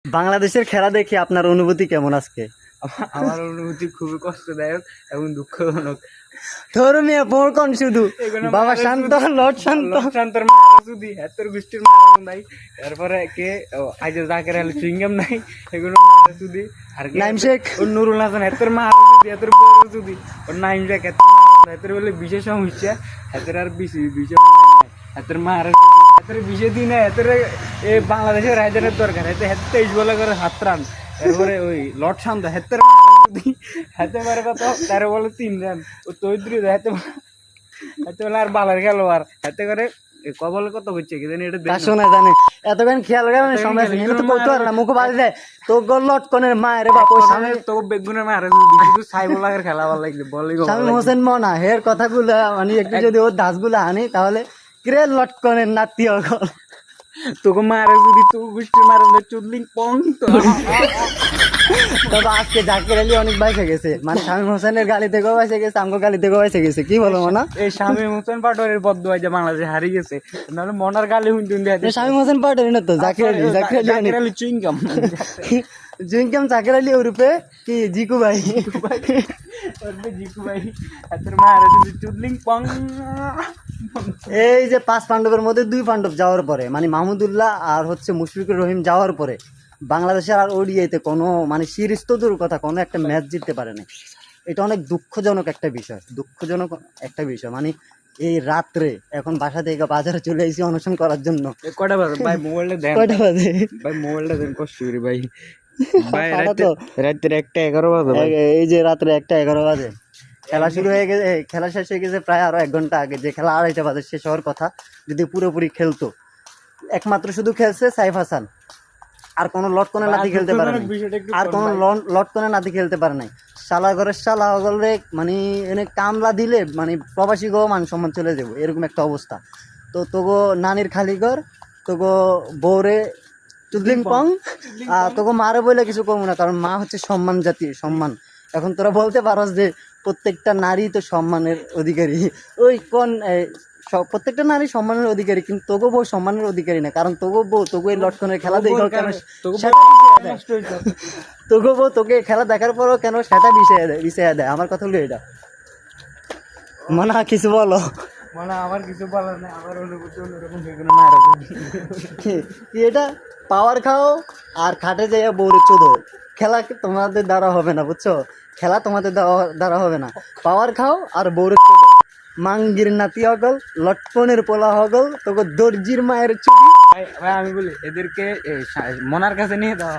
বাংলাদেশের খেলা দেখে আপনার অনুভূতি কেমন আজকে? আমার অনুভূতি খুবই কষ্টদায়ক এবং দুঃখজনক। ধর্মীয় পড়কন শুধু বাবা শান্ত লট শান্ত শান্তর মারা যদি এতর গোষ্ঠীর মারা নাই, এরপরে কে আজ জাকের আলী চুইংগাম নাই, এগুলো মারা যদি আর নাইম শেখ ওর নুরুল হাসান এতর মারা যদি এতর বড় যদি ওর নাইম শেখ এত মারা এতর বলে বিশেষ সমস্যা এতর আর বিশেষ এতর মারা যদি এতর বিশেষ দিনে এতর এ বাংলাদেশের রাজধানীর দরকার এতে 23 বলে করে 7 রান। এরপরে ওই লট শান্ত হেতের হাতে মারে কত 13 বলে 3 রান। ও তৈরি হাতে হাতে বলে আর বালার খেলোয়াড় হাতে করে কবল কত হচ্ছে কি জানি এটা শোনা জানে এতক্ষণ খেয়াল করে সময় তো করতে পারে না মুখ বাড়ি দেয় তো গোল লটকনের মায়ের বাপ ওই সামনে তো বেগুনের মারে শুধু সাইবুলাগের খেলা ভালো লাগছে বলি শামীম হোসেন মনা হের কথাগুলো মানে একটু যদি ওর দাসগুলো আনি তাহলে ক্রে লটকনের নাতি হল তোকে মারে যদি তো গোষ্ঠী মারে চুদলিং পং তো। তবে আজকে জাকির আলী অনেক বাইসে গেছে, মানে শামীম হোসেনের গালি থেকেও বাইসে গেছে, আমগো গালি থেকেও বাইসে গেছে। কি বলো মনা? এই শামীম হোসেন পাটোয়ারির বদদুয়া যে বাংলাদেশে হারিয়ে গেছে, নাহলে মনার গালি হুনতে শামীম হোসেন পাটোয়ারি না তো জাকির আলী চুইংগাম জুইংকাম জাকির আলী ওরূপে কি জিকু ভাই জিকু ভাই হাতের মারে যদি চুদলিং পং। এই যে 5 পাণ্ডবের মধ্যে 2 পাণ্ডব যাওয়ার পরে মানে মাহমুদুল্লাহ আর হচ্ছে মুশফিকুর রহিম যাওয়ার পরে বাংলাদেশের আর ওডিআইতে কোনো মানে সিরিজ তো দূর কথা কোনো একটা ম্যাচ জিততে পারে না। এটা অনেক দুঃখজনক একটা বিষয় মানে এই রাত্রে এখন বাসা থেকে বাজারে চলে এসেছি অনশন করার জন্য। কয়টা বাজে ভাই মোবাইলটা দেন? কয়টা বাজে ভাই মোবাইলটা দেন কষ্ট করি ভাই। ভাই রাতে 1:11 বাজে ভাই। এই যে রাত্রে 1:11 বাজে খেলা শুরু হয়ে গেছে, খেলা শেষ হয়ে গেছে প্রায় আরো 1 ঘন্টা আগে। যে খেলা 2:30 বাজে শেষ হওয়ার কথা, যদি পুরোপুরি খেলতো একমাত্র শুধু খেলছে সাইফ হাসান, আর কোনো লটকনে নাতি খেলতে পারে নাই, আর কোনো লটকনে নাতি খেলতে পারে নাই। শালা ঘরের শালা হগলে মানে এনে কামলা দিলে মানে প্রবাসী গো মান সম্মান চলে যাবো এরকম একটা অবস্থা। তো তোগো নানির খালিঘর তোগো বউরে চুদলিং পং, তোকে মারে বলে কিছু করবো না, কারণ মা হচ্ছে সম্মান জাতীয় সম্মান। এখন তোরা বলতে পারস যে প্রত্যেকটা নারী তো সম্মানের অধিকারী, ওই কোন প্রত্যেকটা নারী সম্মানের অধিকারী, কিন্তু তোকে বউ সম্মানের অধিকারী না, কারণ তোকে বউ তোকে এই লটকনের খেলা দেখো কেন তোকে বউ তোকে খেলা দেখার পরও কেন সেটা বিষয় দেয়। আমার কথা হলো এটা। মনে হয় কিছু বলো। মানে আমার কিছু বলার নেই, আমার অনুভূতি অন্যরকম বেগুনে মারা কি এটা পাওয়ার খাও আর খাটে যাইয়া বউরে চোদো। খেলা তোমাদের দ্বারা হবে না, বুঝছো? খেলা তোমাদের দ্বারা হবে না। পাওয়ার খাও আর বউরে চোদো। মাঙ্গির নাতি হগল লটকনের পোলা হগল তোকে দর্জির মায়ের ছবি। ভাই আমি বলি এদেরকে মনার কাছে নিয়ে দেওয়া